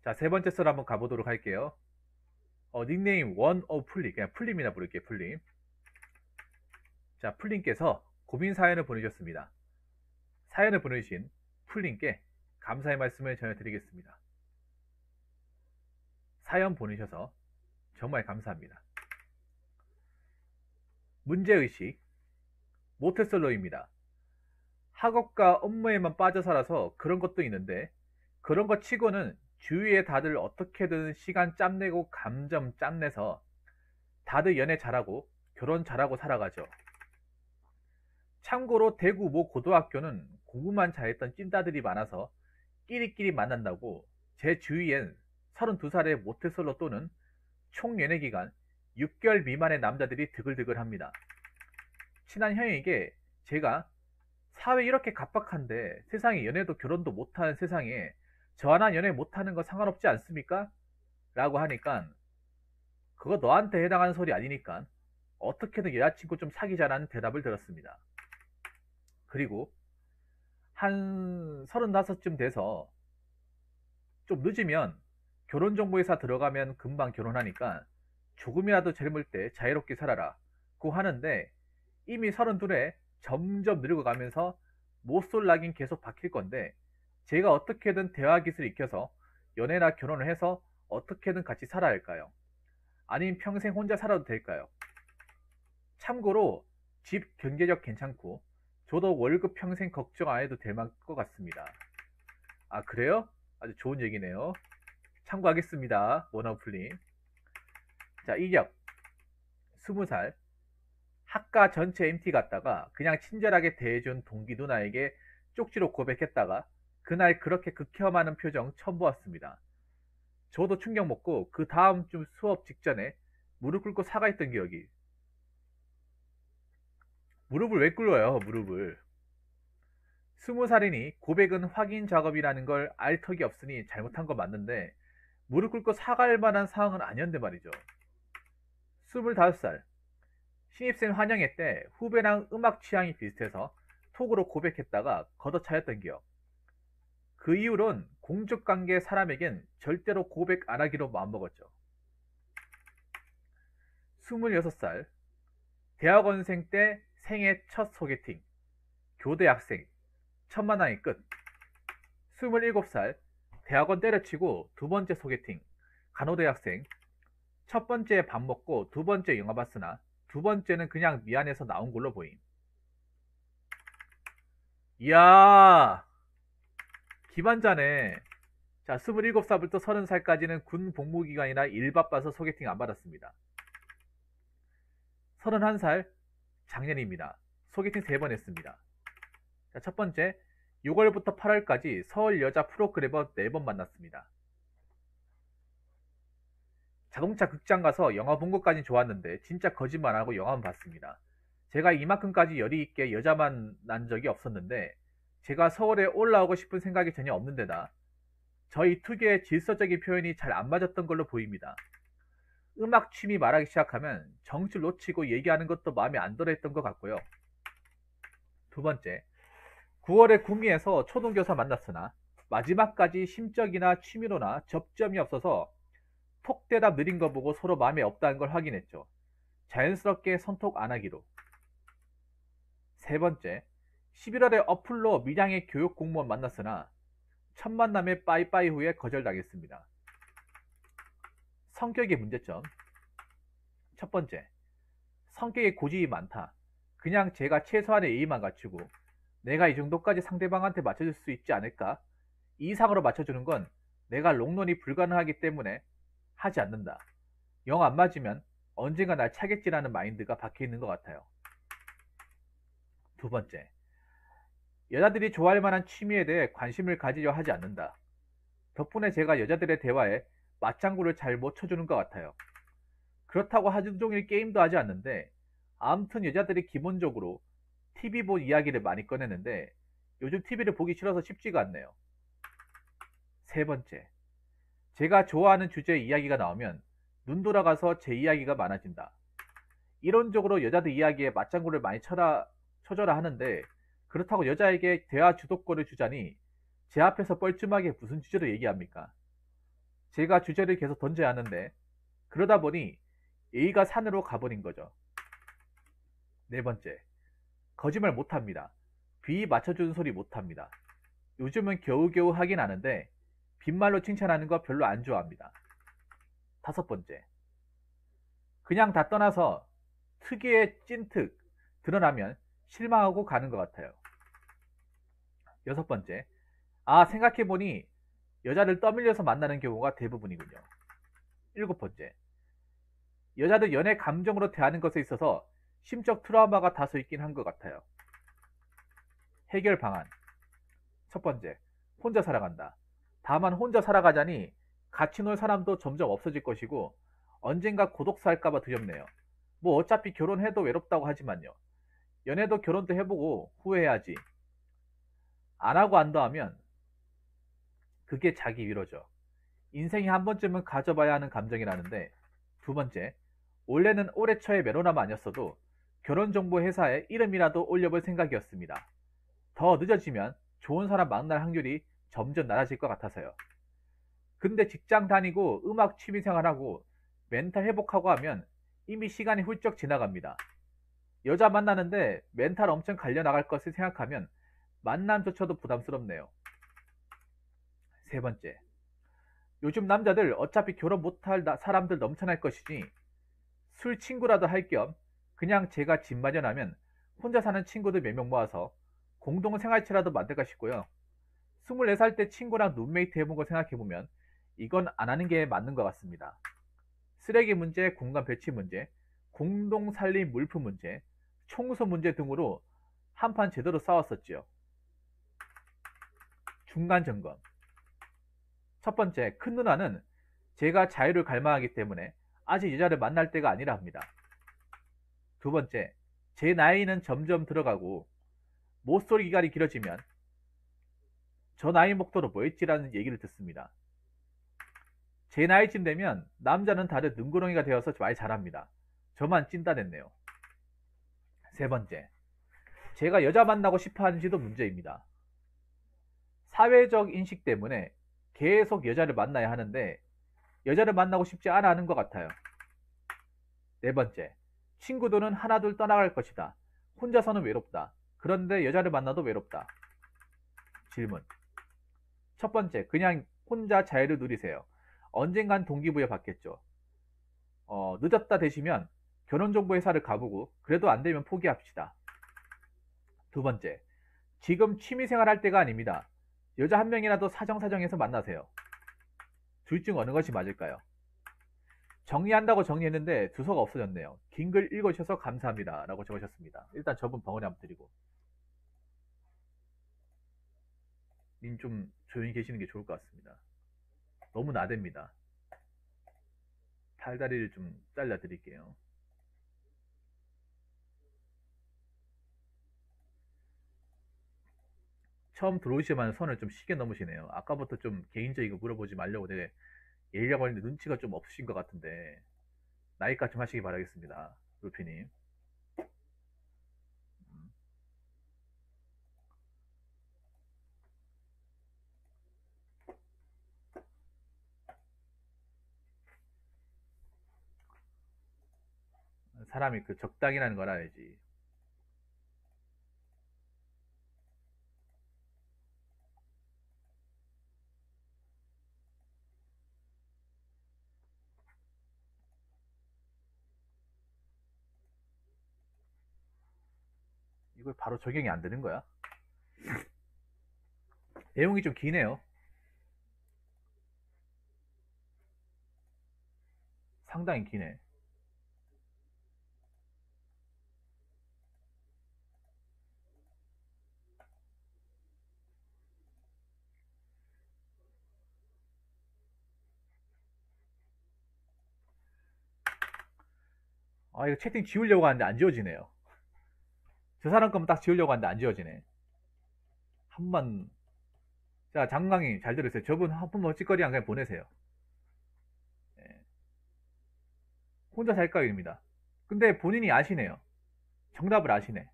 자, 세 번째 썰 한번 가보도록 할게요. 닉네임 원어플림, 그냥 풀림이나 부를게요. 풀림. 자, 풀림께서 고민 사연을 보내주셨습니다. 사연을 보내주신 풀림께 감사의 말씀을 전해드리겠습니다. 사연 보내셔서 정말 감사합니다. 문제의식 모태솔로입니다. 학업과 업무에만 빠져 살아서 그런 것도 있는데 그런 것 치고는 주위에 다들 어떻게든 시간 짬내고 감점 짬내서 다들 연애 잘하고 결혼 잘하고 살아가죠. 참고로 대구 모 고등학교는 공부만 잘했던 찐따들이 많아서 끼리끼리 만난다고 제 주위엔 32살의 모태솔로 또는 총 연애기간 6개월 미만의 남자들이 드글드글합니다. 친한 형에게 제가 사회 이렇게 각박한데 세상에 연애도 결혼도 못하는 세상에 저 하나 연애 못하는 거 상관없지 않습니까? 라고 하니까 그거 너한테 해당하는 소리 아니니까 어떻게든 여자친구 좀 사귀자라는 대답을 들었습니다. 그리고 한 35쯤 돼서 좀 늦으면 결혼정보회사 들어가면 금방 결혼하니까 조금이라도 젊을 때 자유롭게 살아라 고 하는데 이미 32에 점점 늙어가면서 못쏠락인 계속 박힐 건데 제가 어떻게든 대화 기술을 익혀서 연애나 결혼을 해서 어떻게든 같이 살아야 할까요? 아니면 평생 혼자 살아도 될까요? 참고로 집 경제력 괜찮고 저도 월급 평생 걱정 안 해도 될 것 같습니다. 아, 그래요? 아주 좋은 얘기네요. 참고하겠습니다. 원어플님. 자, 이력 20살 학과 전체 MT 갔다가 그냥 친절하게 대해준 동기 누나에게 쪽지로 고백했다가 그날 그렇게 극혐하는 표정 처음 보았습니다. 저도 충격 먹고 그 다음 주 수업 직전에 무릎 꿇고 사과했던 기억이. 무릎을 왜 꿇어요, 무릎을. 20살이니 고백은 확인 작업이라는 걸 알 턱이 없으니 잘못한 거 맞는데 무릎 꿇고 사과할 만한 상황은 아니었는데 말이죠. 25살 신입생 환영회 때 후배랑 음악 취향이 비슷해서 톡으로 고백했다가 걷어차였던 기억. 그 이후론 공적관계 사람에겐 절대로 고백 안 하기로 마음먹었죠. 26살 대학원생 때 생애 첫 소개팅. 교대 학생 첫 만남이 끝. 27살 대학원 때려치고 두 번째 소개팅. 간호대 학생 첫 번째 밥 먹고 두 번째 영화 봤으나 두 번째는 그냥 미안해서 나온 걸로 보임. 이야, 기반자네. 자, 27살부터 30살까지는 군 복무기간이나 일 바빠서 소개팅 안 받았습니다. 31살 작년입니다. 소개팅 3번 했습니다. 자, 첫 번째 6월부터 8월까지 서울 여자 프로그래머 4번 만났습니다. 자동차 극장 가서 영화 본 것까진 좋았는데 진짜 거짓말 안 하고 영화만 봤습니다. 제가 이만큼까지 열이 있게 여자 만난 적이 없었는데 제가 서울에 올라오고 싶은 생각이 전혀 없는 데다 저희 특유의 질서적인 표현이 잘 안 맞았던 걸로 보입니다. 음악 취미 말하기 시작하면 정줄 놓치고 얘기하는 것도 마음에 안 들어 했던 것 같고요. 두 번째, 9월에 구미에서 초등교사 만났으나 마지막까지 심적이나 취미로나 접점이 없어서 톡 대답 느린 거 보고 서로 마음에 없다는 걸 확인했죠. 자연스럽게 선톡 안 하기로. 세 번째, 11월에 어플로 밀양의 교육 공무원 만났으나 첫 만남에 빠이빠이 후에 거절당했습니다. 성격의 문제점. 첫 번째, 성격에 고집이 많다. 그냥 제가 최소한의 예의만 갖추고 내가 이 정도까지 상대방한테 맞춰줄 수 있지 않을까? 이 이상으로 맞춰주는 건 내가 롱런이 불가능하기 때문에 하지 않는다. 영 안 맞으면 언젠가 날 차겠지라는 마인드가 박혀있는 것 같아요. 두 번째, 여자들이 좋아할 만한 취미에 대해 관심을 가지려 하지 않는다. 덕분에 제가 여자들의 대화에 맞장구를 잘 못 쳐주는 것 같아요. 그렇다고 하루 종일 게임도 하지 않는데 아무튼 여자들이 기본적으로 TV 본 이야기를 많이 꺼내는데 요즘 TV를 보기 싫어서 쉽지가 않네요. 세 번째, 제가 좋아하는 주제 이야기가 나오면 눈 돌아가서 제 이야기가 많아진다. 이론적으로 여자들 이야기에 맞장구를 많이 쳐줘라 하는데 그렇다고 여자에게 대화 주도권을 주자니 제 앞에서 뻘쭘하게 무슨 주제로 얘기합니까? 제가 주제를 계속 던져야 하는데 그러다 보니 A가 산으로 가버린 거죠. 네 번째, 거짓말 못합니다. B 맞춰주는 소리 못합니다. 요즘은 겨우겨우 하긴 하는데 빈말로 칭찬하는 거 별로 안 좋아합니다. 다섯 번째, 그냥 다 떠나서 특유의 찐특 드러나면 실망하고 가는 것 같아요. 여섯 번째, 생각해보니 여자를 떠밀려서 만나는 경우가 대부분이군요. 일곱 번째, 여자들 연애 감정으로 대하는 것에 있어서 심적 트라우마가 다소 있긴 한 것 같아요. 해결 방안. 첫 번째, 혼자 살아간다. 다만 혼자 살아가자니 같이 놀 사람도 점점 없어질 것이고 언젠가 고독사 할까봐 두렵네요. 뭐 어차피 결혼해도 외롭다고 하지만요. 연애도 결혼도 해보고 후회해야지. 안 하고 안다 하면 그게 자기 위로죠. 인생에 한 번쯤은 가져봐야 하는 감정이라는데. 두 번째, 원래는 올해 초에 메로나마 아니었어도 결혼정보 회사에 이름이라도 올려볼 생각이었습니다. 더 늦어지면 좋은 사람 만날 확률이 점점 낮아질 것 같아서요. 근데 직장 다니고 음악 취미생활하고 멘탈 회복하고 하면 이미 시간이 훌쩍 지나갑니다. 여자 만나는데 멘탈 엄청 갈려나갈 것을 생각하면 만남조차도 부담스럽네요. 세 번째, 요즘 남자들 어차피 결혼 못할 사람들 넘쳐날 것이니 술 친구라도 할 겸 그냥 제가 집 마련하면 혼자 사는 친구들 몇 명 모아서 공동 생활체라도 만들까 싶고요. 24살 때 친구랑 룸메이트 해본 거 생각해보면 이건 안 하는 게 맞는 것 같습니다. 쓰레기 문제, 공간 배치 문제, 공동 살림 물품 문제, 청소 문제 등으로 한판 제대로 싸웠었지요. 중간 점검. 첫 번째, 큰 누나는 제가 자유를 갈망하기 때문에 아직 여자를 만날 때가 아니라 합니다. 두 번째, 제 나이는 점점 들어가고 모쏠 기간이 길어지면 저 나이 목도로 뭐였지라는 얘기를 듣습니다. 제 나이쯤 되면 남자는 다들 능구렁이가 되어서 말 잘합니다. 저만 찐따됐네요. 세 번째, 제가 여자 만나고 싶어 하는지도 문제입니다. 사회적 인식 때문에 계속 여자를 만나야 하는데 여자를 만나고 싶지 않아 하는 것 같아요. 네 번째, 친구들은 하나둘 떠나갈 것이다. 혼자서는 외롭다. 그런데 여자를 만나도 외롭다. 질문. 첫 번째, 그냥 혼자 자유를 누리세요. 언젠간 동기부여 받겠죠. 늦었다 되시면 결혼정보회사를 가보고 그래도 안 되면 포기합시다. 두 번째, 지금 취미생활 할 때가 아닙니다. 여자 한 명이라도 사정사정해서 만나세요. 둘 중 어느 것이 맞을까요? 정리한다고 정리했는데 주소가 없어졌네요. 긴 글 읽어주셔서 감사합니다 라고 적으셨습니다. 일단 저분 벙어리 한번 드리고 님 좀 조용히 계시는 게 좋을 것 같습니다. 너무 나댑니다. 팔다리를 좀 잘라 드릴게요. 처음 들어오시자마자 선을 좀 쉽게 넘으시네요. 아까부터 좀 개인적인 거 물어보지 말려고 되게 얘기하고 있는데 눈치가 좀 없으신 것 같은데 나이가 좀 하시기 바라겠습니다. 루피님. 사람이 그 적당이라는 걸 알아야지. 이걸 바로 적용이 안 되는 거야? 내용이 좀 기네요. 상당히 기네. 이거 채팅 지우려고 하는데 안 지워지네요. 저 사람 거면 딱 지우려고 하는데 안 지워지네. 한 번, 자, 장강이 잘 들으세요. 저분 한 번만 찌꺼리 안 그냥 보내세요. 예. 혼자 살까요입니다. 근데 본인이 아시네요. 정답을 아시네.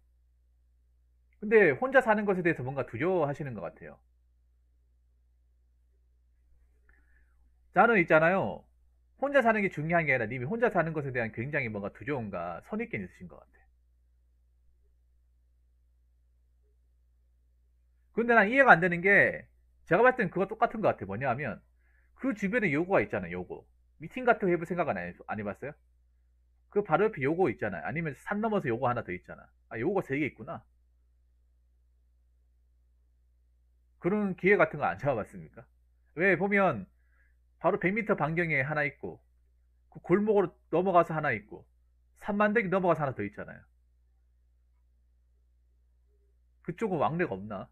근데 혼자 사는 것에 대해서 뭔가 두려워하시는 것 같아요. 저는 있잖아요. 혼자 사는 게 중요한 게 아니라 님이 혼자 사는 것에 대한 굉장히 뭔가 두려움과 선입견이 있으신 것 같아. 근데 난 이해가 안 되는 게 제가 봤을 땐 그거 똑같은 것 같아. 뭐냐 하면 그 주변에 요거가 있잖아요. 요거. 미팅 같은 거 해볼 생각 안 해봤어요? 그 바로 옆에 요거 있잖아요. 아니면 산 넘어서 요거 하나 더 있잖아. 아, 요거 세 개 있구나. 그런 기회 같은 거 안 잡아봤습니까? 왜 보면 바로 100m 반경에 하나 있고 그 골목으로 넘어가서 하나 있고 산만대기 넘어가서 하나 더 있잖아요. 그쪽은 왕래가 없나?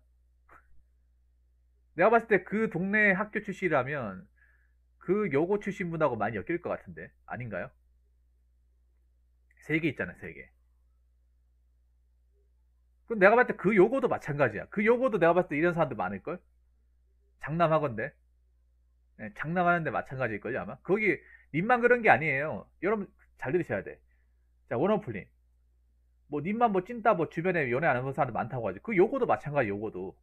내가 봤을 때 그 동네 학교 출신이라면 그 여고 출신 분하고 많이 엮일 것 같은데 아닌가요? 세 개 있잖아요, 세 개. 그럼 내가 봤을 때 그 요거도 마찬가지야. 그 요거도 내가 봤을 때 이런 사람들 많을걸? 장남하건데. 네, 장남하는데 마찬가지일걸요, 아마. 거기, 님만 그런 게 아니에요. 여러분, 잘 들으셔야 돼. 자, 원어플님. 뭐, 님만 뭐, 찐따 뭐, 주변에 연애 안 하는 사람들 많다고 하지. 그 요거도 마찬가지, 요거도.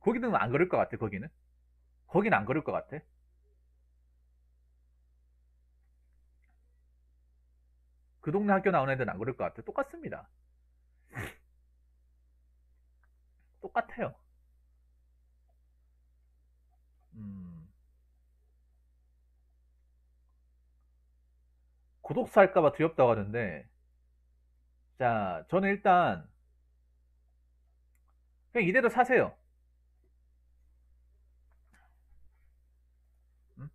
거기는 안 그럴 것 같아, 거기는. 거기는 안 그럴 것 같아. 그 동네 학교 나온 애들은 안 그럴 것 같아. 똑같습니다. 똑같아요. 음, 고독사 할까봐 두렵다고 하는데, 자, 저는 일단, 그냥 이대로 사세요. 음?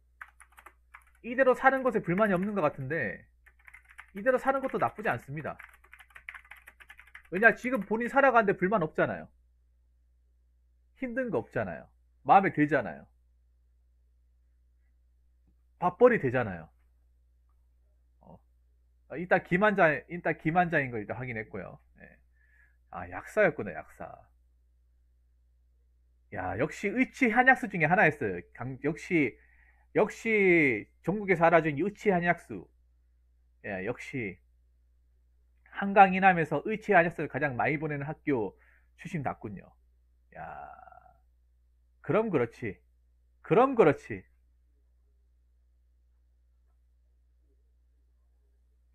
이대로 사는 것에 불만이 없는 것 같은데, 이대로 사는 것도 나쁘지 않습니다. 왜냐, 지금 본인 살아가는데 불만 없잖아요. 힘든 거 없잖아요. 마음에 들잖아요. 밥벌이 되잖아요. 어. 일단 김한자인 거 일단 확인했고요. 예. 아, 약사였구나, 약사. 야, 역시 의치 한약수 중에 하나였어요. 역시 전국에서 알아준 의치 한약수. 예, 역시 한강 이남에서 의치 한약수를 가장 많이 보내는 학교 출신답군요. 야, 그럼 그렇지. 그럼 그렇지.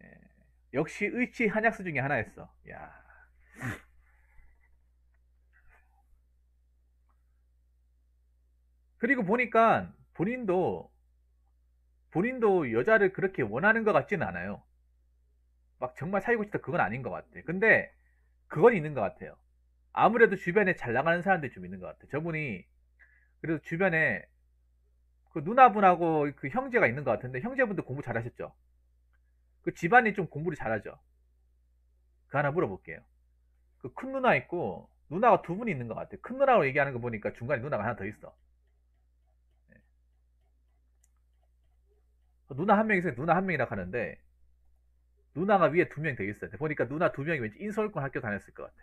예, 역시 의치 한약수 중에 하나였어. 야, 그리고 보니까 본인도 여자를 그렇게 원하는 것 같지는 않아요. 막 정말 사귀고 싶다 그건 아닌 것 같아. 근데 그건 있는 것 같아요. 아무래도 주변에 잘 나가는 사람들이 좀 있는 것 같아. 저분이 그래도 주변에 그 누나분하고 그 형제가 있는 것 같은데 형제분도 공부 잘하셨죠? 그 집안이 좀 공부를 잘하죠? 그 하나 물어볼게요. 그 큰 누나 있고 누나가 두 분이 있는 것 같아. 큰 누나로 얘기하는 거 보니까 중간에 누나가 하나 더 있어. 누나 한 명 있어요. 누나 한 명이라 하는데 누나가 위에 두 명 더 있어요. 보니까 누나 두 명이 왠지 인서울권 학교 다녔을 것 같아.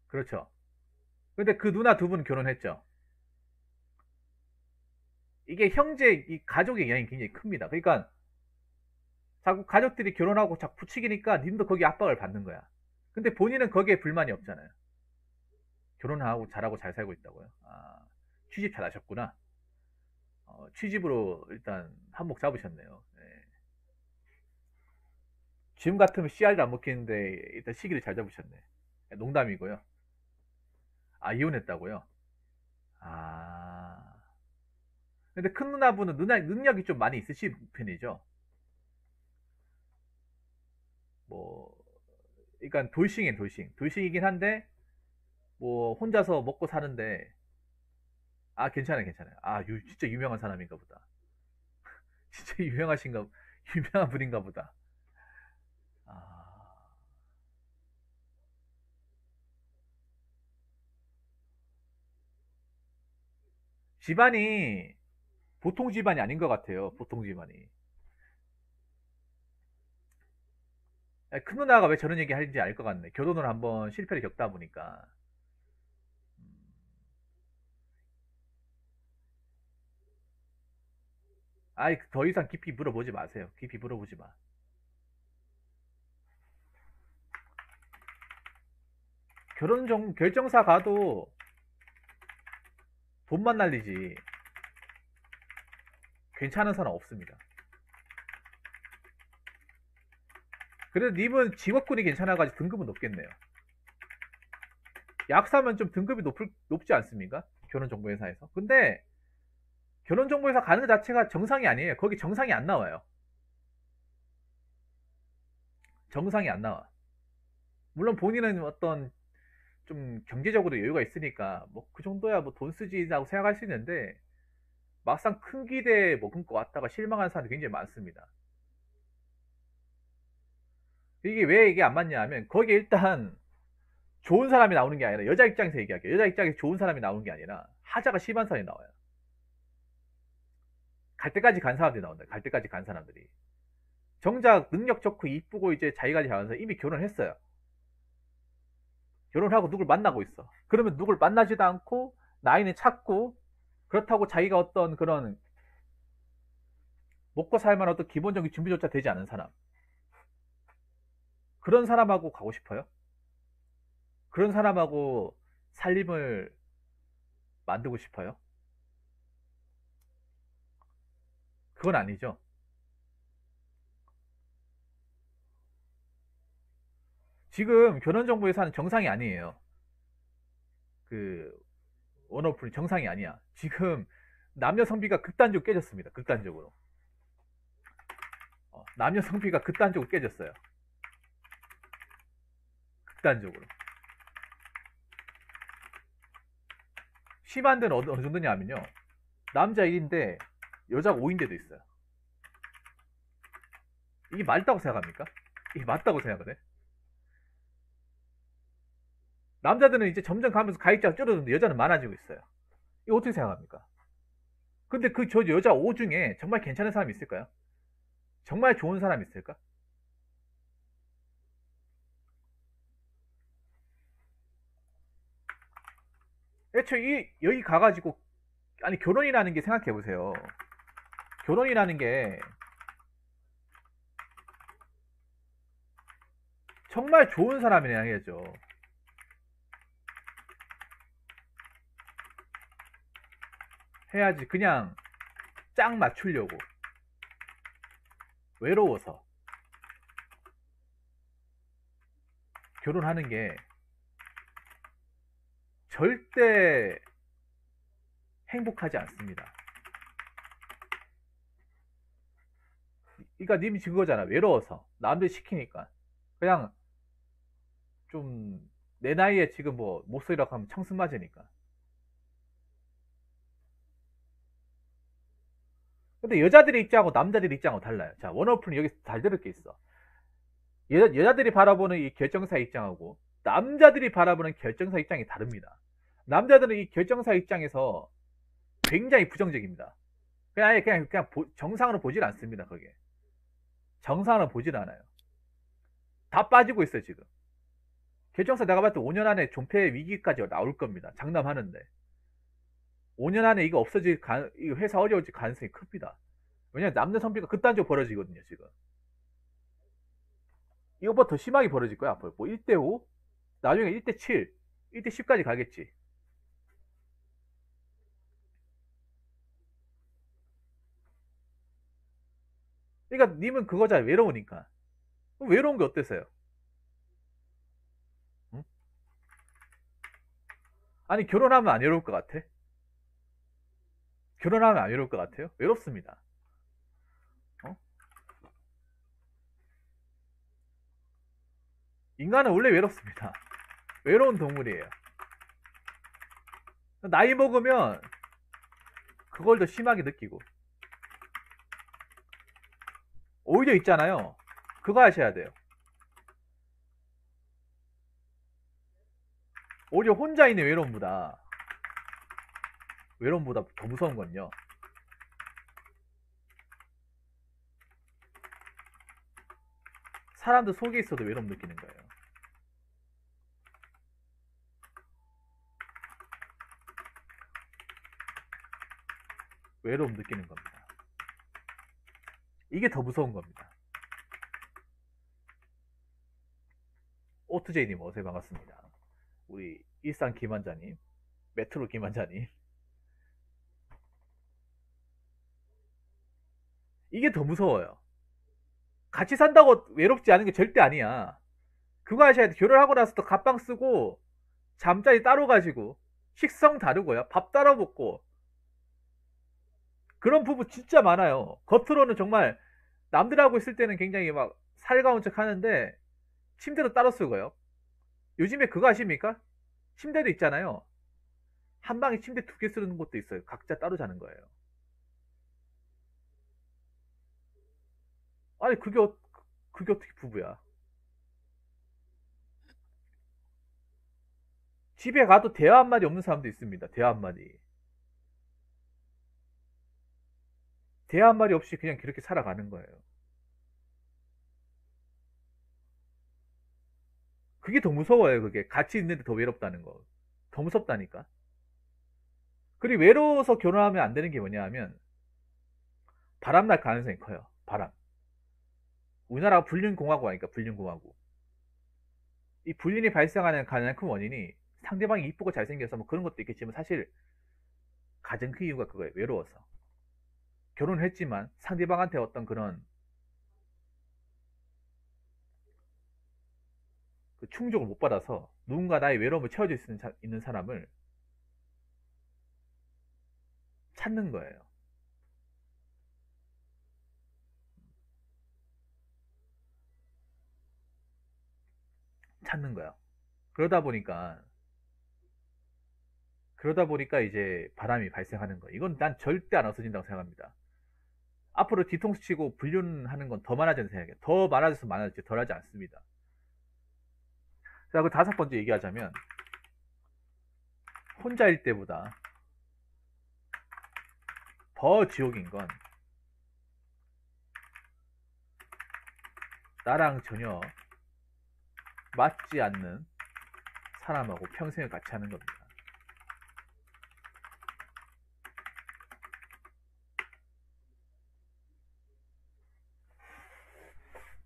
그렇죠. 근데 그 누나 두 분 결혼했죠. 이게 이 가족의 영향이 굉장히 큽니다. 그러니까 자꾸 가족들이 결혼하고 자꾸 부추기니까 님도 거기 압박을 받는 거야. 근데 본인은 거기에 불만이 없잖아요. 결혼하고 잘하고 잘 살고 있다고요. 아, 취집 잘하셨구나. 취집으로 일단 한몫 잡으셨네요. 네. 지금 같으면 CR도 안 먹히는데 일단 시기를 잘 잡으셨네. 농담이고요. 아, 이혼했다고요? 아. 근데 큰 누나분은 능력이 좀 많이 있으신 편이죠. 뭐, 그러니까 돌싱이긴 한데 뭐 혼자서 먹고 사는데 아, 괜찮아요, 괜찮아요. 아, 진짜 유명한 사람인가 보다. 진짜 유명한 분인가 보다. 아, 집안이 보통 집안이 아닌 것 같아요. 보통 집안이. 큰 누나가 왜 저런 얘기 하는지 알 것 같네. 결혼을 한번 실패를 겪다 보니까. 아이, 더 이상 깊이 물어보지 마세요. 깊이 물어보지 마. 결정사 가도 돈만 날리지 괜찮은 사람 없습니다. 그래도 님은 직업군이 괜찮아가지고 등급은 높겠네요. 약사면 좀 등급이 높지 않습니까? 결혼정보회사에서. 근데 결혼정보회사 가는 것 자체가 정상이 아니에요. 거기 정상이 안 나와요. 정상이 안 나와. 물론 본인은 어떤 좀 경제적으로 여유가 있으니까 뭐 그 정도야 뭐 돈 쓰지라고 생각할 수 있는데 막상 큰 기대에 머금고 왔다가 실망한 사람이 굉장히 많습니다. 이게 왜 이게 안 맞냐 하면 거기에 일단 좋은 사람이 나오는 게 아니라 여자 입장에서 얘기할게요. 여자 입장에서 좋은 사람이 나오는 게 아니라 하자가 심한 사람이 나와요. 갈 때까지 간 사람들이 나온다. 갈 때까지 간 사람들이. 정작 능력 좋고 이쁘고 이제 자기가 잘하면서 이미 결혼했어요. 결혼하고 누굴 만나고 있어. 그러면 누굴 만나지도 않고 나이는 찾고 그렇다고 자기가 어떤 그런 먹고 살만한 어떤 기본적인 준비조차 되지 않은 사람. 그런 사람하고 가고 싶어요? 그런 사람하고 살림을 만들고 싶어요? 그건 아니죠. 지금 결혼정보회사는 정상이 아니에요. 그 원어플이 정상이 아니야. 지금 남녀 성비가 극단적으로 깨졌습니다. 극단적으로. 남녀 성비가 극단적으로 깨졌어요. 극단적으로. 심한 데는 어느 정도냐면요. 남자 1인데 여자가 5인 데도 있어요. 이게 맞다고 생각합니까? 이게 맞다고 생각을 해? 남자들은 이제 점점 가면서 가입자가 줄어드는데 여자는 많아지고 있어요. 이거 어떻게 생각합니까? 근데 그 저 여자 5 중에 정말 괜찮은 사람이 있을까요? 정말 좋은 사람이 있을까? 애초에 여기 가가지고 아니 결혼이라는 게 생각해보세요. 결혼이라는 게 정말 좋은 사람이랑 해야죠. 해야지. 그냥 짝 맞추려고 외로워서 결혼하는 게 절대 행복하지 않습니다. 그러니까 님이 지은 거잖아. 외로워서 남들이 시키니까 그냥 좀 내 나이에 지금 뭐 목소리라고 하면 청순 맞으니까. 근데 여자들의 입장하고 남자들의 입장하고 달라요. 자, 원어플은 여기서 잘 들을 게 있어. 여자들이 바라보는 이 결정사 입장하고 남자들이 바라보는 결정사 입장이 다릅니다. 남자들은 이 결정사 입장에서 굉장히 부정적입니다. 그냥 아예 그냥 정상으로 보질 않습니다. 그게 정상으로 보질 않아요. 다 빠지고 있어요 지금. 결정사 내가 봤을 때 5년 안에 존폐 위기까지 나올 겁니다. 장담하는데 5년 안에 이거 이 회사 어려워질 가능성이 큽니다. 왜냐면 남녀 선비가 극단적으로 벌어지거든요 지금. 이거보다 더 심하게 벌어질 거야 앞으로. 뭐 1대5 나중에 1대7 1대10까지 가겠지. 그러니까 님은 그거잖아요. 외로우니까. 외로운 게 어땠어요? 응? 아니 결혼하면 안 외로울 것 같아? 결혼하면 안 외로울 것 같아요? 외롭습니다. 어? 인간은 원래 외롭습니다. 외로운 동물이에요. 나이 먹으면 그걸 더 심하게 느끼고 오히려 있잖아요. 그거 하셔야 돼요. 오히려 혼자 있는 외로움보다 더 무서운 건요. 사람들 속에 있어도 외로움 느끼는 거예요. 외로움 느끼는 겁니다. 이게 더 무서운 겁니다. 오트제이님 어서 반갑습니다. 우리 일산 김원장님, 메트로 김원장님. 이게 더 무서워요. 같이 산다고 외롭지 않은 게 절대 아니야. 그거 하셔야 돼. 결혼하고 나서 또 갑방 쓰고 잠자리 따로 가지고 식성 다르고요. 밥 따로 먹고 그런 부부 진짜 많아요. 겉으로는 정말 남들하고 있을 때는 굉장히 막 살가운 척 하는데 침대도 따로 쓰고요. 요즘에 그거 아십니까? 침대도 있잖아요. 한 방에 침대 2개 쓰는 곳도 있어요. 각자 따로 자는 거예요. 아니 그게 어떻게 부부야? 집에 가도 대화 한마디 없는 사람도 있습니다. 대화 한마디. 대화 한마디 없이 그냥 그렇게 살아가는 거예요. 그게 더 무서워요. 그게 같이 있는데 더 외롭다는 거. 더 무섭다니까. 그리고 외로워서 결혼하면 안 되는 게 뭐냐 하면 바람날 가능성이 커요. 바람. 우리나라가 불륜공화국 아니까 불륜공화국. 이 불륜이 발생하는 가장 큰 원인이 상대방이 이쁘고 잘생겨서 뭐 그런 것도 있겠지만 사실 가장 큰 이유가 그거예요. 외로워서. 결혼을 했지만 상대방한테 어떤 그런 그 충족을 못 받아서 누군가 나의 외로움을 채워줄 수 있는 사람을 찾는 거예요. 찾는 거야. 그러다 보니까 이제 바람이 발생하는 거예요. 이건 난 절대 안 없어진다고 생각합니다. 앞으로 뒤통수 치고 불륜하는 건 더 많아지는 생각이에요. 더 많아져서 많아지지 덜하지 않습니다. 자, 그 5번째 얘기하자면 혼자일 때보다 더 지옥인 건 나랑 전혀 맞지 않는 사람하고 평생을 같이 하는 겁니다.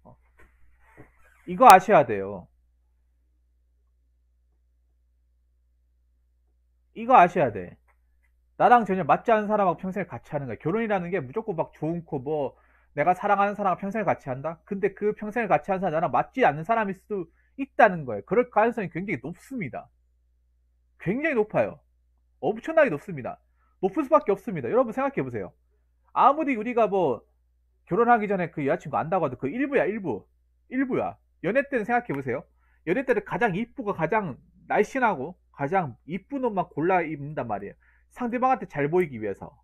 어, 이거 아셔야 돼요. 이거 아셔야 돼. 나랑 전혀 맞지 않는 사람하고 평생을 같이 하는 거야. 결혼이라는 게 무조건 막 좋은 코 뭐 내가 사랑하는 사람하고 평생을 같이 한다? 근데 그 평생을 같이 하는 사람 나랑 맞지 않는 사람일 수도 있다는 거예요. 그럴 가능성이 굉장히 높습니다. 굉장히 높아요. 엄청나게 높습니다. 높을 수밖에 없습니다. 여러분 생각해 보세요. 아무리 우리가 뭐 결혼하기 전에 그 여자친구 안다고 해도 그 일부야, 일부. 일부야. 연애 때는 생각해 보세요. 연애 때는 가장 이쁘고 가장 날씬하고 가장 이쁜 옷만 골라 입는단 말이에요. 상대방한테 잘 보이기 위해서.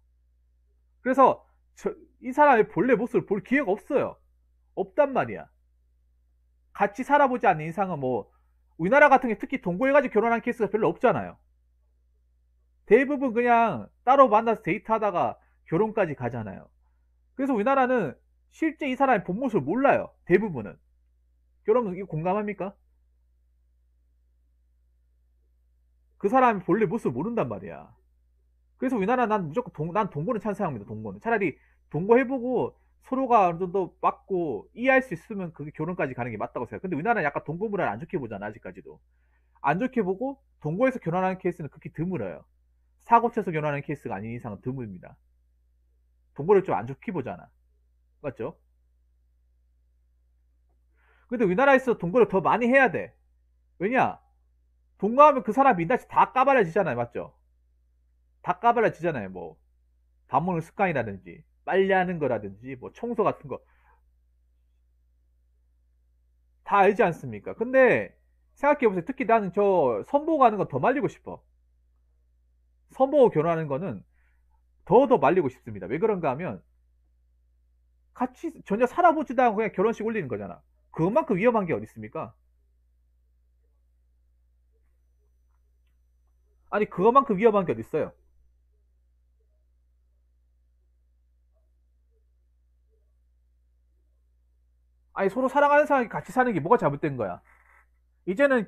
그래서 이 사람의 본래 모습을 볼 기회가 없어요. 없단 말이야. 같이 살아보지 않는 이상은 뭐 우리나라 같은 게 특히 동거해가지고 결혼한 케이스가 별로 없잖아요. 대부분 그냥 따로 만나서 데이트하다가 결혼까지 가잖아요. 그래서 우리나라는 실제 이 사람의 본 모습을 몰라요. 대부분은. 여러분 이거 공감합니까? 그 사람의 본래 모습을 모른단 말이야. 그래서 우리나라 난 무조건 난 동거는 찬성합니다. 동거는 차라리 동거해보고 서로가 어느 정도 맞고 이해할 수 있으면 그게 결혼까지 가는 게 맞다고 생각해. 근데 우리나라는 약간 동거 문화를 안 좋게 보잖아. 아직까지도 안 좋게 보고 동거에서 결혼하는 케이스는 극히 드물어요. 사고 쳐서 결혼하는 케이스가 아닌 이상은 드뭅니다. 동거를 좀 안 좋게 보잖아. 맞죠? 근데 우리나라에서 동거를 더 많이 해야 돼. 왜냐? 동거하면 그 사람 민낯이 다 까발려지잖아요. 맞죠? 다 까발려지잖아요. 뭐 밥 먹는 습관이라든지 빨래하는 거라든지 뭐 청소 같은 거 다 알지 않습니까? 근데 생각해보세요. 특히 나는 저 선보고 가는 건 더 말리고 싶어. 선보고 결혼하는 거는 더 말리고 싶습니다. 왜 그런가 하면 같이 전혀 살아보지도 않고 그냥 결혼식 올리는 거잖아. 그것만큼 위험한 게 어디 있습니까? 아니 그것만큼 위험한 게 어디 있어요? 아니 서로 사랑하는 사람이 같이 사는 게 뭐가 잘못된 거야? 이제는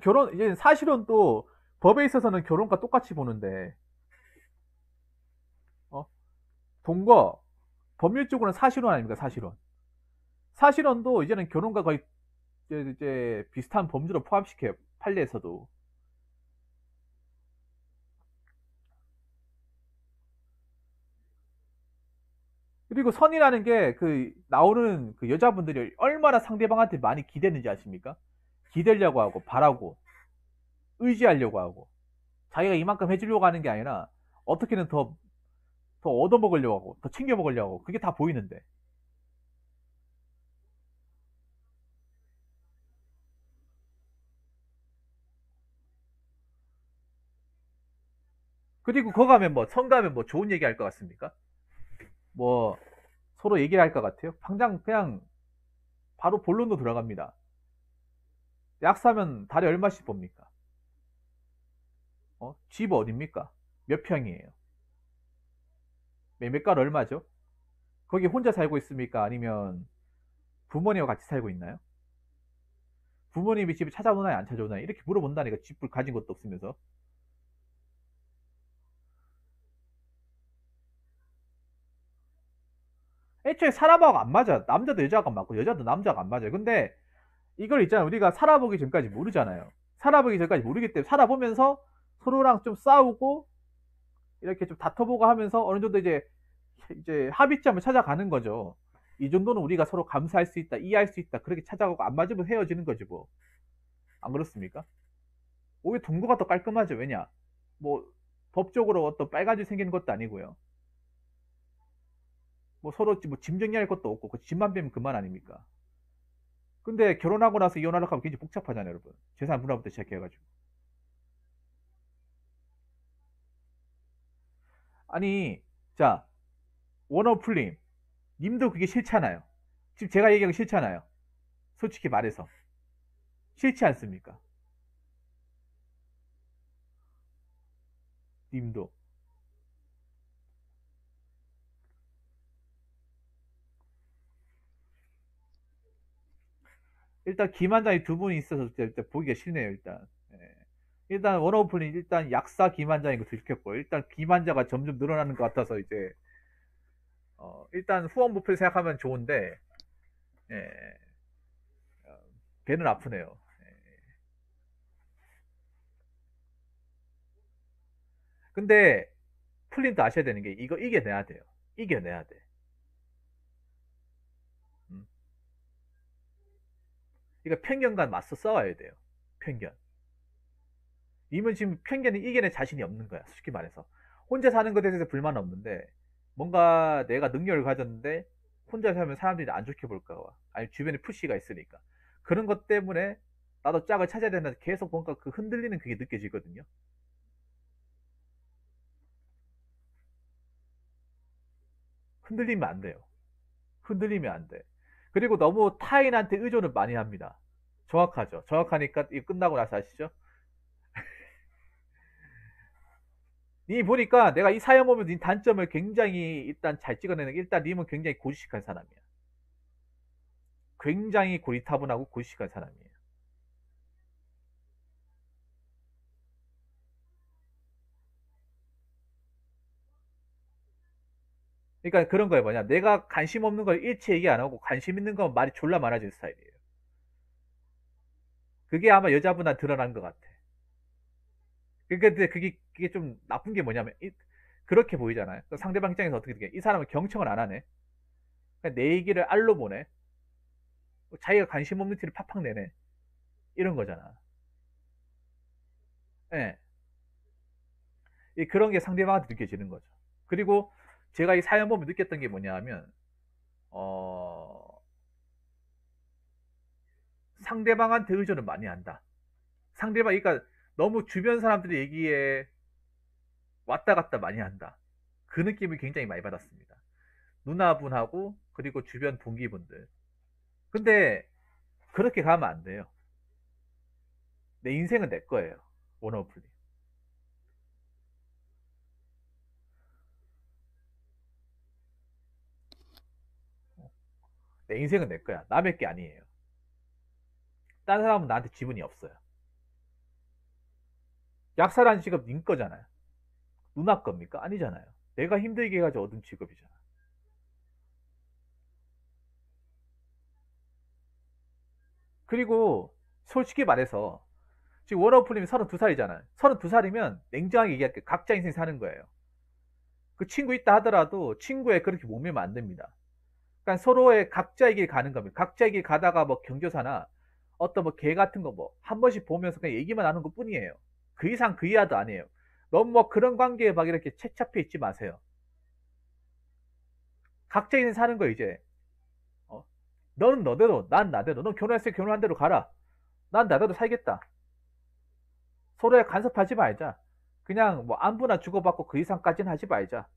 사실은 또 법에 있어서는 결혼과 똑같이 보는데 어? 동거 법률적으로는 사실혼 아닙니까? 사실혼. 사실혼도 이제는 결혼과 거의 이제 비슷한 범주로 포함시켜요. 판례에서도. 그리고 선이라는 게 그 나오는 그 여자분들이 얼마나 상대방한테 많이 기대는지 아십니까? 기대려고 하고 바라고 의지하려고 하고 자기가 이만큼 해주려고 하는 게 아니라 어떻게든 더 얻어먹으려고 하고 더 챙겨 먹으려고 하고 그게 다 보이는데. 그리고 거 가면 뭐 성 가면 뭐 좋은 얘기 할 것 같습니까? 뭐 서로 얘기를 할 것 같아요? 당장 그냥 바로 본론도 들어갑니다. 약 사면 달에 얼마씩 봅니까? 집 어딥니까? 몇 평이에요? 매매가 얼마죠? 거기 혼자 살고 있습니까? 아니면 부모님과 같이 살고 있나요? 부모님이 집에 찾아오나요? 안 찾아오나요? 이렇게 물어본다니까 집을 가진 것도 없으면서. 애초에 사람하고 안 맞아. 남자도 여자가 맞고 여자도 남자가 안 맞아요. 근데 이걸 있잖아요. 우리가 살아보기 전까지 모르잖아요. 살아보기 전까지 모르기 때문에 살아보면서 서로랑 좀 싸우고 이렇게 좀 다퉈보고 하면서 어느 정도 이제 합의점을 찾아가는 거죠. 이 정도는 우리가 서로 감수할 수 있다, 이해할 수 있다. 그렇게 찾아가고 안 맞으면 헤어지는 거지 뭐. 안 그렇습니까? 오히려 동거가 더 깔끔하죠. 왜냐? 뭐 법적으로 어떤 빨간줄 생기는 것도 아니고요. 뭐 서로 뭐짐 정리할 것도 없고 그 짐만 빼면 그만 아닙니까? 근데 결혼하고 나서 이혼하려고 하면 굉장히 복잡하잖아요, 여러분. 재산 분할부터 시작해가지고. 아니, 자, 워너풀님, 님도 그게 싫잖아요. 지금 제가 얘기한 거 싫잖아요. 솔직히 말해서. 싫지 않습니까? 님도. 일단 김한장이 두 분이 있어서 일단 보기가 싫네요, 일단. 예. 일단 워너풀님, 일단 약사 김한장인 거 들켰고, 일단 김한자가 점점 늘어나는 것 같아서 이제, 일단 후원 부표 생각하면 좋은데, 예, 어, 배는 아프네요. 근데 풀린도 아셔야 되는 게 이거 이겨내야 돼요. 이겨내야 돼. 음. 이거 편견과 맞서 싸워야 돼요. 편견. 이분 지금 편견을 이겨낼 자신이 없는 거야. 솔직히 말해서. 혼자 사는 것에 대해서 불만 없는데 뭔가 내가 능력을 가졌는데 혼자 살면 사람들이 안 좋게 볼까 봐. 아니 주변에 푸시가 있으니까. 그런 것 때문에 나도 짝을 찾아야 된다. 계속 뭔가 그 흔들리는 그게 느껴지거든요. 흔들리면 안 돼요. 흔들리면 안 돼. 그리고 너무 타인한테 의존을 많이 합니다. 정확하죠. 정확하니까 이 끝나고 나서 아시죠? 니 보니까 내가 이 사연 보면 니 단점을 굉장히 일단 잘 찍어내는 게 일단 님은 굉장히 고지식한 사람이야. 굉장히 고리타분하고 고지식한 사람이에요. 그러니까 그런 거예요. 뭐냐. 내가 관심 없는 걸 일체 얘기 안 하고 관심 있는 건 말이 졸라 많아지는 스타일이에요. 그게 아마 여자분한테 드러난 것 같아. 그러니까 그게 좀 나쁜 게 뭐냐면 그렇게 보이잖아요. 상대방 입장에서 어떻게 되게 이 사람은 경청을 안 하네. 그냥 내 얘기를 알로 보네. 자기가 관심 없는 티를 팍팍 내네. 이런 거잖아. 예. 그런 게 상대방한테 느껴지는 거죠. 그리고 제가 이 사연 보면 느꼈던 게 뭐냐 하면, 어, 상대방한테 의존을 많이 한다. 그러니까 너무 주변 사람들의 얘기에 왔다 갔다 많이 한다. 그 느낌을 굉장히 많이 받았습니다. 누나분하고, 그리고 주변 동기분들. 근데, 그렇게 가면 안 돼요. 내 인생은 내 거예요. 원어플리. 내 인생은 내 거야. 남의 게 아니에요. 다른 사람은 나한테 지분이 없어요. 약사라는 직업 님 거잖아요. 누나 겁니까? 아니잖아요. 내가 힘들게 해가지고 얻은 직업이잖아. 그리고 솔직히 말해서 지금 워너풀님이 32살이잖아요. 32살이면 냉정하게 얘기할게. 각자 인생 사는 거예요. 그 친구 있다 하더라도 친구에 그렇게 목매면 안 됩니다. 그러니까 서로의 각자의 길 가는 겁니다. 각자의 길 가다가 뭐 경조사나 어떤 뭐 개 같은 거 뭐 한 번씩 보면서 그냥 얘기만 하는 것 뿐이에요. 그 이상 그 이하도 아니에요. 너무 뭐 그런 관계에 막 이렇게 채착해 있지 마세요. 각자 인생 사는 거 이제. 어? 너는 너대로, 난 나대로. 넌 결혼했을 때 결혼한 대로 가라. 난 나대로 살겠다. 서로에 간섭하지 말자. 그냥 뭐 안부나 주고받고 그 이상까지는 하지 말자.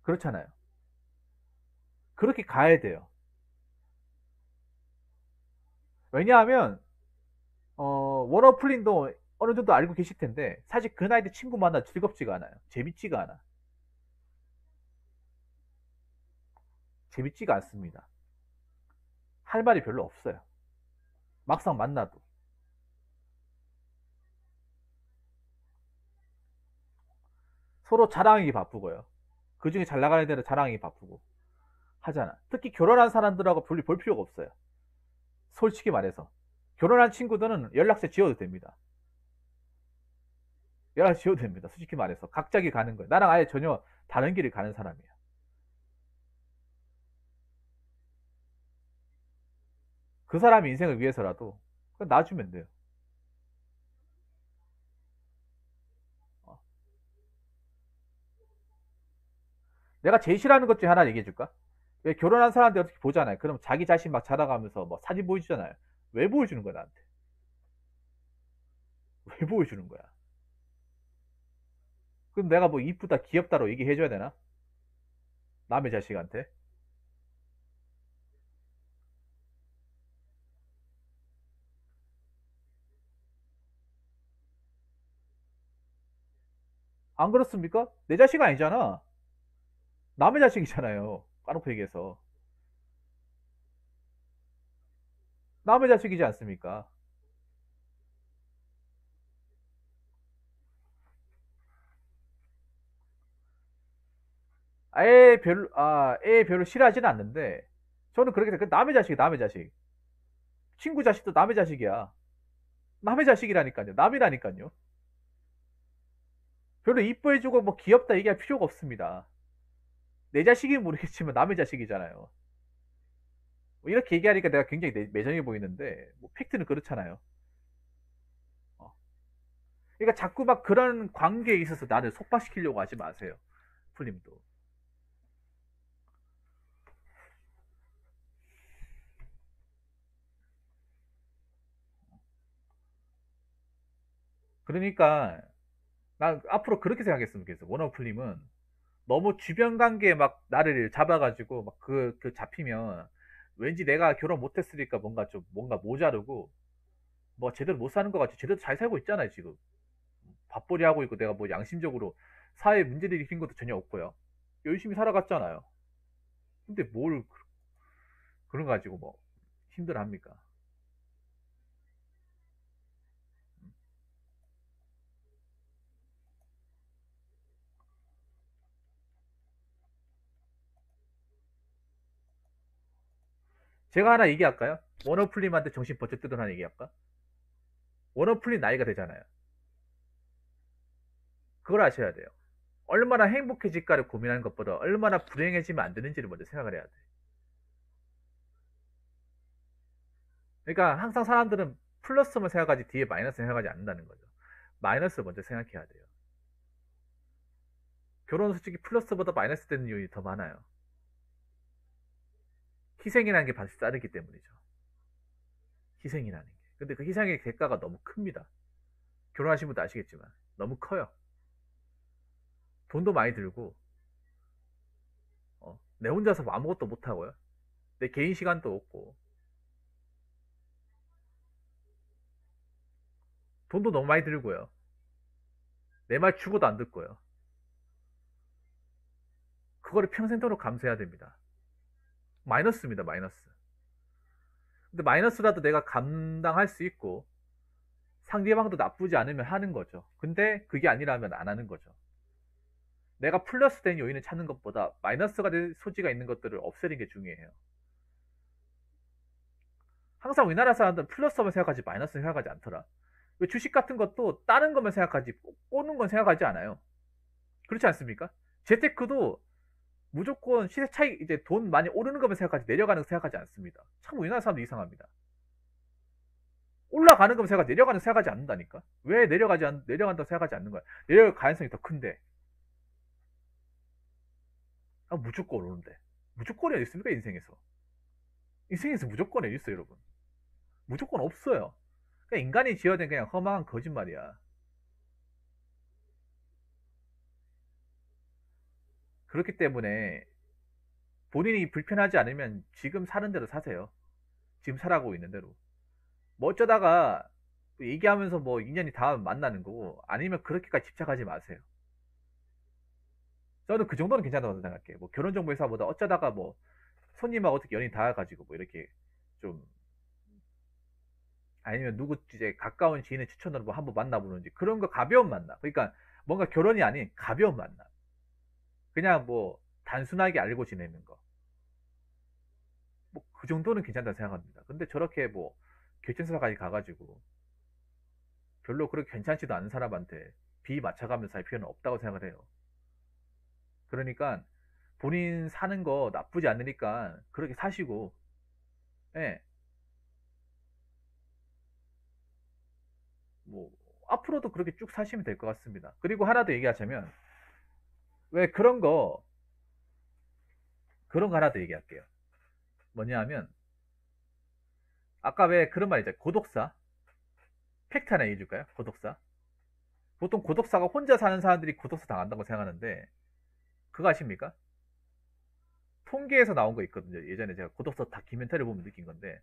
그렇잖아요. 그렇게 가야 돼요. 왜냐하면 워너플린도 어느 정도 알고 계실 텐데 사실 그 나이 때 친구 만나 즐겁지가 않아요. 재밌지가 않아. 재밌지가 않습니다. 할 말이 별로 없어요. 막상 만나도. 서로 자랑하기 바쁘고요. 그 중에 잘 나가는 데는 자랑하기 바쁘고 하잖아. 특히 결혼한 사람들하고 별로 볼 필요가 없어요. 솔직히 말해서. 결혼한 친구들은 연락처 지워도 됩니다. 연락처 지워도 됩니다. 솔직히 말해서. 각자 길 가는 거예요. 나랑 아예 전혀 다른 길을 가는 사람이에요. 그 사람 인생을 위해서라도 그냥 놔주면 돼요. 어. 내가 제일 싫어하는 것 중에 하나 얘기해 줄까? 왜 결혼한 사람들 어떻게 보잖아요. 그럼 자기 자신 막 자랑하면서 뭐 사진 보여주잖아요. 왜 보여주는 거야, 나한테? 왜 보여주는 거야? 그럼 내가 뭐 이쁘다, 귀엽다로 얘기해줘야 되나? 남의 자식한테? 안 그렇습니까? 내 자식 아니잖아. 남의 자식이잖아요. 까놓고 얘기해서. 남의 자식이지 않습니까? 애 별로 싫어하지는 않는데, 저는 그렇게 생각해요. 남의 자식이 남의 자식. 친구 자식도 남의 자식이야. 남의 자식이라니까요. 남이라니까요. 별로 이뻐해주고 뭐 귀엽다 얘기할 필요가 없습니다. 내 자식이면 모르겠지만 남의 자식이잖아요. 뭐 이렇게 얘기하니까 내가 굉장히 매정해 보이는데, 뭐 팩트는 그렇잖아요. 어. 그러니까 자꾸 막 그런 관계에 있어서 나를 속박시키려고 하지 마세요. 풀님도. 그러니까 난 앞으로 그렇게 생각했으면 좋겠어. 워너풀님은 너무 주변 관계에 막 나를 잡아가지고 막 그 잡히면 왠지 내가 결혼 못했으니까 뭔가 좀 뭔가 모자르고 뭐 제대로 못 사는 것 같이 제대로 잘 살고 있잖아요 지금. 밥벌이 하고 있고 내가 뭐 양심적으로 사회에 문제를 일으킨 것도 전혀 없고요. 열심히 살아갔잖아요. 근데 뭘 그런 거 가지고 뭐 힘들어합니까? 제가 하나 얘기할까요? 워너풀님한테 정신 번쩍 뜨던 하나 얘기할까? 워너풀님 나이가 되잖아요. 그걸 아셔야 돼요. 얼마나 행복해질까를 고민하는 것보다 얼마나 불행해지면 안 되는지를 먼저 생각을 해야 돼. 그러니까 항상 사람들은 플러스만 생각하지 뒤에 마이너스 생각하지 않는다는 거죠. 마이너스 먼저 생각해야 돼요. 결혼은 솔직히 플러스보다 마이너스 되는 이유가 더 많아요. 희생이라는 게 반드시 따르기 때문이죠. 희생이라는 게. 근데 그 희생의 대가가 너무 큽니다. 결혼하신 분도 아시겠지만 너무 커요. 돈도 많이 들고 내 혼자서 아무것도 못 하고요. 내 개인 시간도 없고 돈도 너무 많이 들고요. 내 말 죽어도 안 듣고요. 그거를 평생도록 감수해야 됩니다. 마이너스입니다, 마이너스. 근데 마이너스라도 내가 감당할 수 있고 상대방도 나쁘지 않으면 하는 거죠. 근데 그게 아니라면 안 하는 거죠. 내가 플러스 된 요인을 찾는 것보다 마이너스가 될 소지가 있는 것들을 없애는 게 중요해요. 항상 우리나라 사람들은 플러스만 생각하지 마이너스 생각하지 않더라. 왜 주식 같은 것도 다른 것만 생각하지 꼬는 건 생각하지 않아요. 그렇지 않습니까? 재테크도 무조건 시세 차이, 이제 돈 많이 오르는 것만 생각하지 내려가는 거 생각하지 않습니다. 참 우리나라 사람들 이상합니다. 올라가는 것만 생각하지 내려가는 거 생각하지 않는다니까. 왜 내려간다고 생각하지 않는 거야? 내려갈 가능성이 더 큰데. 아, 무조건 오르는데. 무조건이 어디 있습니까, 인생에서? 인생에서 무조건이 어디 있어요, 여러분? 무조건 없어요. 그냥 인간이 지어낸 그냥 허망한 거짓말이야. 그렇기 때문에 본인이 불편하지 않으면 지금 사는 대로 사세요. 지금 살아가고 있는 대로. 뭐 어쩌다가 얘기하면서 뭐 인연이 닿으면 만나는 거고, 아니면 그렇게까지 집착하지 마세요. 저는 그 정도는 괜찮다고 생각할게요. 뭐 결혼정보회사보다 어쩌다가 뭐 손님하고 어떻게 연이 닿아가지고 뭐 이렇게 좀, 아니면 누구 이제 가까운 지인의 추천으로 뭐 한번 만나보는지, 그런 거 가벼운 만남. 그러니까 뭔가 결혼이 아닌 가벼운 만남. 그냥 뭐 단순하게 알고 지내는 거. 뭐 그 정도는 괜찮다고 생각합니다. 근데 저렇게 뭐 결정사까지 가가지고 별로 그렇게 괜찮지도 않은 사람한테 비 맞춰가면서 할 필요는 없다고 생각을 해요. 그러니까 본인 사는 거 나쁘지 않으니까 그렇게 사시고, 예, 뭐 앞으로도 그렇게 쭉 사시면 될 것 같습니다. 그리고 하나 더 얘기하자면, 왜 그런 거 하나 더 얘기할게요. 뭐냐 하면, 아까 왜 그런 말 있잖아요. 고독사. 팩트 하나 얘기해줄까요? 고독사. 보통 고독사가 혼자 사는 사람들이 고독사 당한다고 생각하는데, 그거 아십니까? 통계에서 나온 거 있거든요. 예전에 제가 고독사 다큐멘터리 보면 느낀 건데,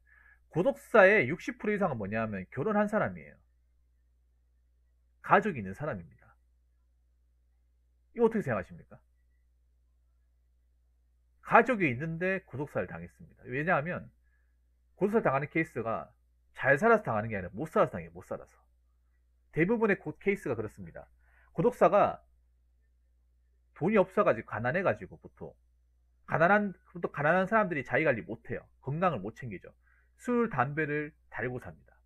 고독사의 60% 이상은 뭐냐 하면 결혼한 사람이에요. 가족이 있는 사람입니다. 이거 어떻게 생각하십니까? 가족이 있는데 고독사를 당했습니다. 왜냐하면 고독사를 당하는 케이스가 잘 살아서 당하는 게 아니라 못 살아서 당해요. 못 살아서. 대부분의 케이스가 그렇습니다. 고독사가 돈이 없어가지고 가난해가지고, 보통 가난한 사람들이 자기 관리 못해요. 건강을 못 챙기죠. 술, 담배를 달고 삽니다.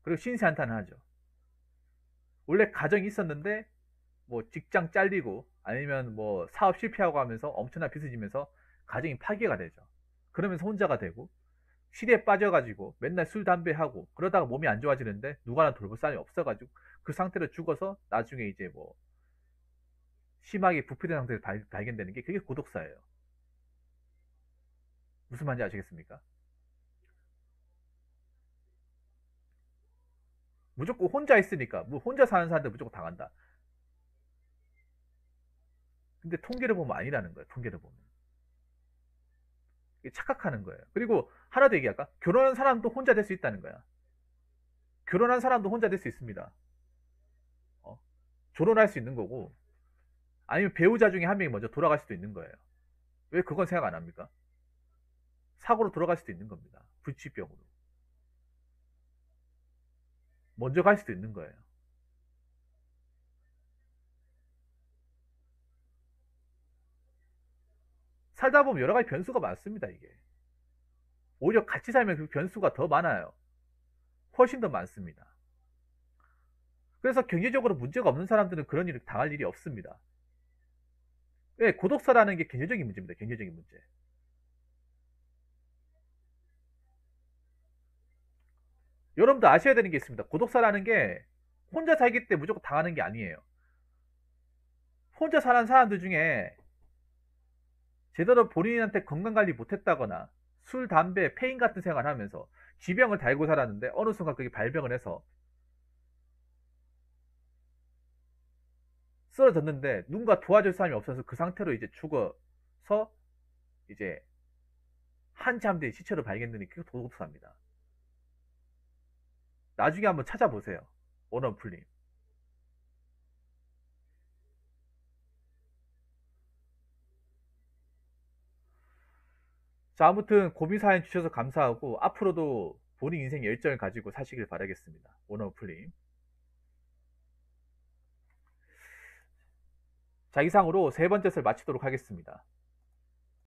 그리고 신세한탄을 하죠. 원래 가정이 있었는데 뭐 직장 잘리고 아니면 뭐 사업 실패하고 하면서 엄청난 빚을 지면서 가정이 파괴가 되죠. 그러면서 혼자가 되고 시대에 빠져가지고 맨날 술, 담배 하고 그러다가 몸이 안 좋아지는데 누가 하나 돌볼 사람이 없어가지고 그 상태로 죽어서 나중에 이제 뭐 심하게 부패된 상태로 발견되는 게, 그게 고독사예요. 무슨 말인지 아시겠습니까? 무조건 혼자 있으니까, 뭐 혼자 사는 사람들 무조건 당한다. 근데 통계를 보면 아니라는 거예요. 통계를 보면 착각하는 거예요. 그리고 하나 더 얘기할까? 결혼한 사람도 혼자 될 수 있다는 거야. 결혼한 사람도 혼자 될 수 있습니다. 어? 결혼할 수 있는 거고, 아니면 배우자 중에 한 명이 먼저 돌아갈 수도 있는 거예요. 왜 그건 생각 안 합니까? 사고로 돌아갈 수도 있는 겁니다. 불치병으로. 먼저 갈 수도 있는 거예요. 살다 보면 여러 가지 변수가 많습니다, 이게. 오히려 같이 살면 그 변수가 더 많아요. 훨씬 더 많습니다. 그래서 경제적으로 문제가 없는 사람들은 그런 일을 당할 일이 없습니다. 왜? 고독사라는 게 경제적인 문제입니다. 경제적인 문제. 여러분도 아셔야 되는 게 있습니다. 고독사라는 게 혼자 살기 때문에 무조건 당하는 게 아니에요. 혼자 사는 사람들 중에 제대로 본인한테 건강관리 못했다거나 술, 담배, 페인 같은 생활을 하면서 지병을 달고 살았는데 어느 순간 그게 발병을 해서 쓰러졌는데 누군가 도와줄 사람이 없어서 그 상태로 이제 죽어서 이제 한참 뒤에 시체로 발견되는 게 고독사입니다. 나중에 한번 찾아보세요. 원어플님. 자, 아무튼 고민 사연 주셔서 감사하고 앞으로도 본인 인생 열정을 가지고 사시길 바라겠습니다. 원어플님. 자, 이상으로 세 번째 설 마치도록 하겠습니다.